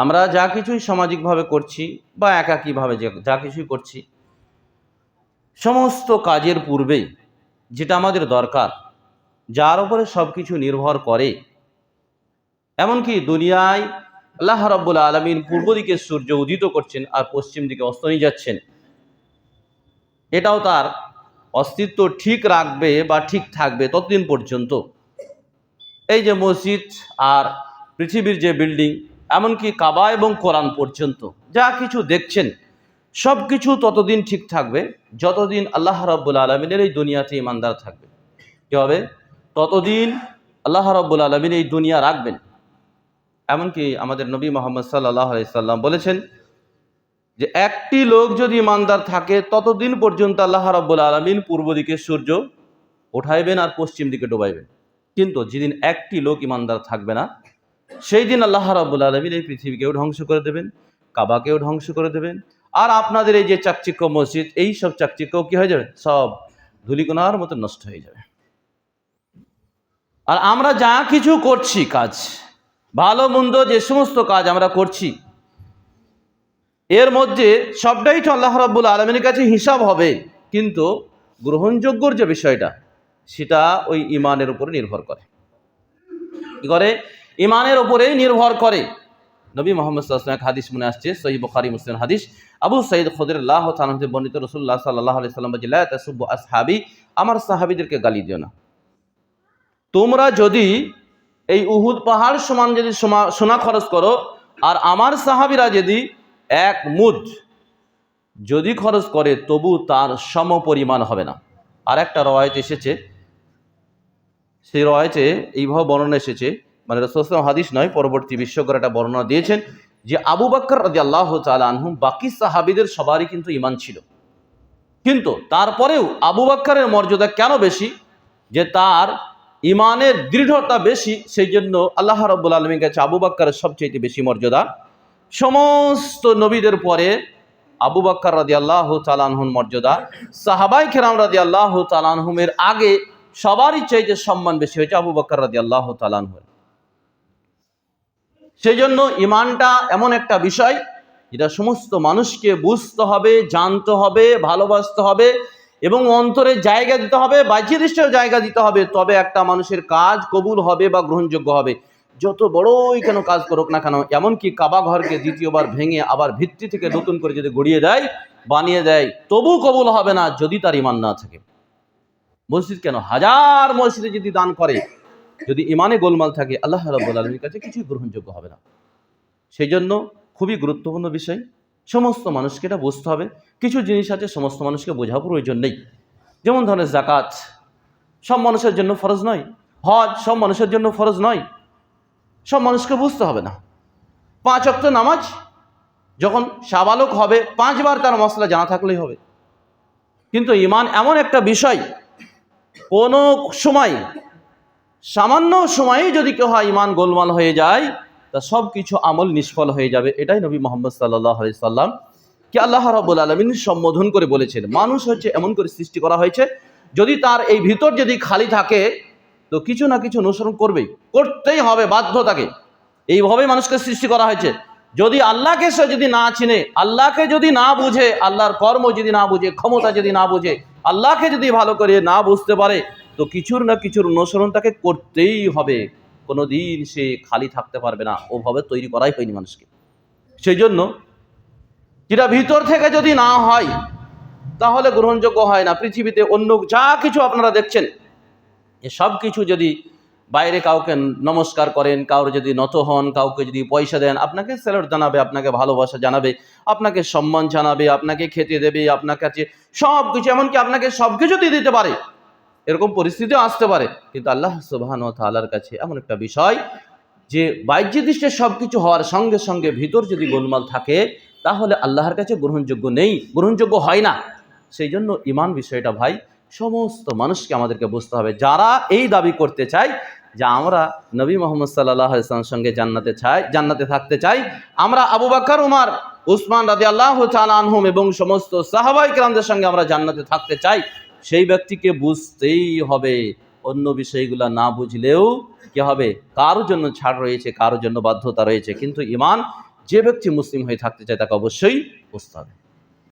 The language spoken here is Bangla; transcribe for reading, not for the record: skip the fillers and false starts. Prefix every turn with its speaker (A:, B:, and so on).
A: আমরা যা কিছুই সামাজিকভাবে করছি বা একাকীভাবে যা কিছুই করছি, সমস্ত কাজের পূর্বেই যেটা আমাদের দরকার, যার উপরে সব কিছু নির্ভর করে, এমনকি দুনিয়ায় আল্লাহ রাব্বুল আলামিন পূর্ব দিকে সূর্য উদিত করছেন আর পশ্চিম দিকে অস্ত নিয়ে যাচ্ছেন, এটাও তার অস্তিত্ব ঠিক রাখবে বা ঠিক থাকবে ততদিন পর্যন্ত। এই যে মসজিদ আর পৃথিবীর যে বিল্ডিং, এমনকি কাবা এবং কোরআন পর্যন্ত যা কিছু দেখছেন, সব কিছু ততদিন ঠিক থাকবে যতদিন আল্লাহ রাব্বুল আলামিনের এই দুনিয়াতে ইমানদার থাকবে। কি হবে? ততদিন আল্লাহ রাব্বুল আলামিন এই দুনিয়া রাখবেন। এমনকি আমাদের নবী মুহাম্মদ সাল্লাল্লাহু আলাইহি সাল্লাম বলেছেন যে একটি লোক যদি ইমানদার থাকে ততদিন পর্যন্ত আল্লাহ রাব্বুল আলামিন পূর্ব দিকে সূর্য উঠাইবেন আর পশ্চিম দিকে ডুবাইবেন। কিন্তু যেদিন একটি লোক ইমানদার থাকবে না, সেই দিন আল্লাহ রাব্বুল আলামিন এই পৃথিবীকেও ধ্বংস করে দেবেন, কাবাকেও ধ্বংস করে দেবেন, আর আপনাদের এই যে চাকচিক্য মসজিদ, এই সব চাকচিক্য কি হয়ে যাবে? সব ধূলিকণার মতো নষ্ট হয়ে যাবে। আর আমরা যা কিছু করছি কাজ, ভালো মন্দ যে সমস্ত কাজ আমরা করছি, এর মধ্যে সবটাই তো আল্লাহ রাব্বুল আলামিনের কাছে হিসাব হবে, কিন্তু গ্রহণযোগ্যর যে বিষয়টা, সেটা ওই ইমানের উপরে নির্ভর করে। কি করে? ইমানের উপরেই নির্ভর করে। নবী মুহাম্মদ সাল্লাল্লাহু আলাইহি ওয়াসাল্লাম হাদিস মনে আসছে, সহিহ বুখারী মুসলিম হাদিস, আবু সাঈদ খুদরি রাদিয়াল্লাহু তাআলা থেকে বর্ণিত, রাসূলুল্লাহ সাল্লাল্লাহু আলাইহি ওয়াসাল্লাম বলেন, লা তাসুব্বু আসহাবি, আমার সাহাবীদেরকে গালি দিও না। তোমরা যদি এই উহুদ পাহাড় সমান যদি সোনা খরচ করো, আর আমার সাহাবীরা যদি এক মুদ যদি খরচ করে, তবু তার সমপরিমাণ হবে না। আর একটা রওয়ায়াত এসেছে, সেই রওয়ায়াতে এইভাবে বর্ণনা এসেছে, মানে রাসূলুল্লাহ সাল্লাল্লাহু আলাইহি ওয়াসাল্লাম হাদিস নয়, পরবর্তী বিশ্বকর একটা বর্ণনা দিয়েছেন যে আবু বকর রাদিয়াল্লাহু তাআলা আনহু, বাকি সাহাবীদের সবারই কিন্তু ঈমান ছিল, কিন্তু তারপরেও আবু বকরের মর্যাদা কেন বেশি? যে তার ঈমানের দৃঢ়তা বেশি, সেই জন্য আল্লাহ রাব্বুল আলামিনের কাছে আবু বকরের সবচেয়ে বেশি মর্যাদা। সমস্ত নবীদের পরে আবু বকর রাদিয়াল্লাহু তাআলা আনহুর মর্যাদা, সাহাবায়ে কেরাম রাদিয়াল্লাহু তাআলা আনহুমের আগে সবারই চাইতে সম্মান বেশি হয়েছে আবু বকর রাদিয়াল্লাহু তাআলা আনহুর। সেই জন্য ঈমানটা এমন একটা বিষয় যেটা সমস্ত মানুষকে বুঝতে হবে, জানতে হবে, ভালোবাসতে হবে এবং অন্তরে জায়গা দিতে হবে, বাহ্য দৃষ্টিও জায়গা দিতে হবে, তবে একটা মানুষের কাজ কবুল হবে বা গ্রহণযোগ্য হবে। যত বড়ই কেন কাজ করুক না কেন, এমনকি কাবা ঘরকে দ্বিতীয়বার ভেঙে আবার ভিত্তি থেকে নতুন করে যদি গড়িয়ে দেয়, বানিয়ে দেয়, তবু কবুল হবে না যদি তার ঈমান না থাকে। মসজিদ কেন, হাজার মসজিদে যদি দান করে, যদি ঈমানে গোলমাল থাকে, আল্লাহ রাব্বুল আলামিনের কাছে কিছুই গ্রহণযোগ্য হবে না। সেই জন্য খুবই গুরুত্বপূর্ণ বিষয়, সমস্ত মানুষকে এটা বুঝতে হবে। কিছু জিনিস আছে সমস্ত মানুষকে বোঝার প্রয়োজন নেই, যেমন ধরেন যাকাত সব মানুষের জন্য ফরজ নয়, হজ সব মানুষের জন্য ফরজ নয়, সব মানুষকে বুঝতে হবে না। 5 ওয়াক্ত নামাজ যখন সাবালক হবে 5 বার তার মসলা জানা থাকলেই হবে। কিন্তু ঈমান এমন একটা বিষয়, কোনো সময় সামান্য সময়ই যদি কেউ হয় ঈমান গোলমাল হয়ে যায়, তা সব কিছু আমল নিষ্ফল হয়ে যাবে। এটাই নবী মুহাম্মদ সাল্লাল্লাহু আলাইহি সাল্লাম কি আল্লাহ রাব্বুল আলামিন সম্বোধন করে বলেছেন। মানুষ হচ্ছে এমন করে সৃষ্টি করা হয়েছে, যদি তার এই ভিতর যদি খালি থাকে, তো কিছু না কিছু অনুসরণ করবেই, করতেই হবে বাধ্য তাকে। এইভাবেই মানুষকে সৃষ্টি করা হয়েছে। যদি আল্লাহকে সে যদি না চিনে, আল্লাহকে যদি না বুঝে, আল্লাহর কর্ম যদি না বুঝে, ক্ষমতা যদি না বুঝে, আল্লাহকে যদি ভালো করে না বুঝতে পারে, তো কিছুর না কিছুর অনুসরণ তাকে করতেই হবে। কোনোদিন সে খালি থাকতে পারবে না, ওভাবে তৈরি করাই হয়নি মানুষকে। সেই জন্য যেটা ভিতর থেকে যদি না হয়, তাহলে গ্রহণযোগ্য হয় না। পৃথিবীতে অন্য যা কিছু আপনারা দেখছেন, এ সব কিছু যদি বাইরে কাউকে নমস্কার করেন, কাউর যদি নত হন, কাউকে যদি পয়সা দেন, আপনাকে স্যালুট জানাবে, আপনাকে ভালোবাসা জানাবে, আপনাকে সম্মান জানাবে, আপনাকে খেতে দেবে, আপনার কাছে সব কিছু, এমনকি আপনাকে সব কিছু দিয়ে দিতে পারে, এরকম পরিস্থিতিও আসতে পারে। কিন্তু আল্লাহ সুবহানাহু ওয়া তাআলার কাছে এমন একটা বিষয় যে বাহ্য দৃষ্টে সব কিছু হওয়ার সঙ্গে সঙ্গে ভিতর যদি গোলমাল থাকে, তাহলে আল্লাহর কাছে গ্রহণযোগ্য নেই, গ্রহণযোগ্য হয় না। সেই জন্য ঈমান বিষয়টা ভাই সমস্ত মানুষকে আমাদেরকে বুঝতে হবে। যারা এই দাবি করতে চায় যে আমরা নবী মুহাম্মদ সাল্লাল্লাহু আলাইহি ওয়াসাল্লামের সঙ্গে জান্নাতে থাকতে চাই, আমরা আবু বকর, উমর, উসমান রাদিয়াল্লাহু তাআলা আনহুম এবং সমস্ত সাহাবায়ে কেরামদের সঙ্গে আমরা জান্নাতে থাকতে চাই, সেই ব্যক্তিকে বুঝতেই হবে। অন্য বিষয়গুলো না বুঝলেও কি হবে, কারোর জন্য ছাড় রয়েছে, কারোর জন্য বাধ্যতা রয়েছে। কিন্তু ঈমান যে ব্যক্তি মুসলিম হয়ে থাকতে চায় তাকে অবশ্যই বুঝতে হবে।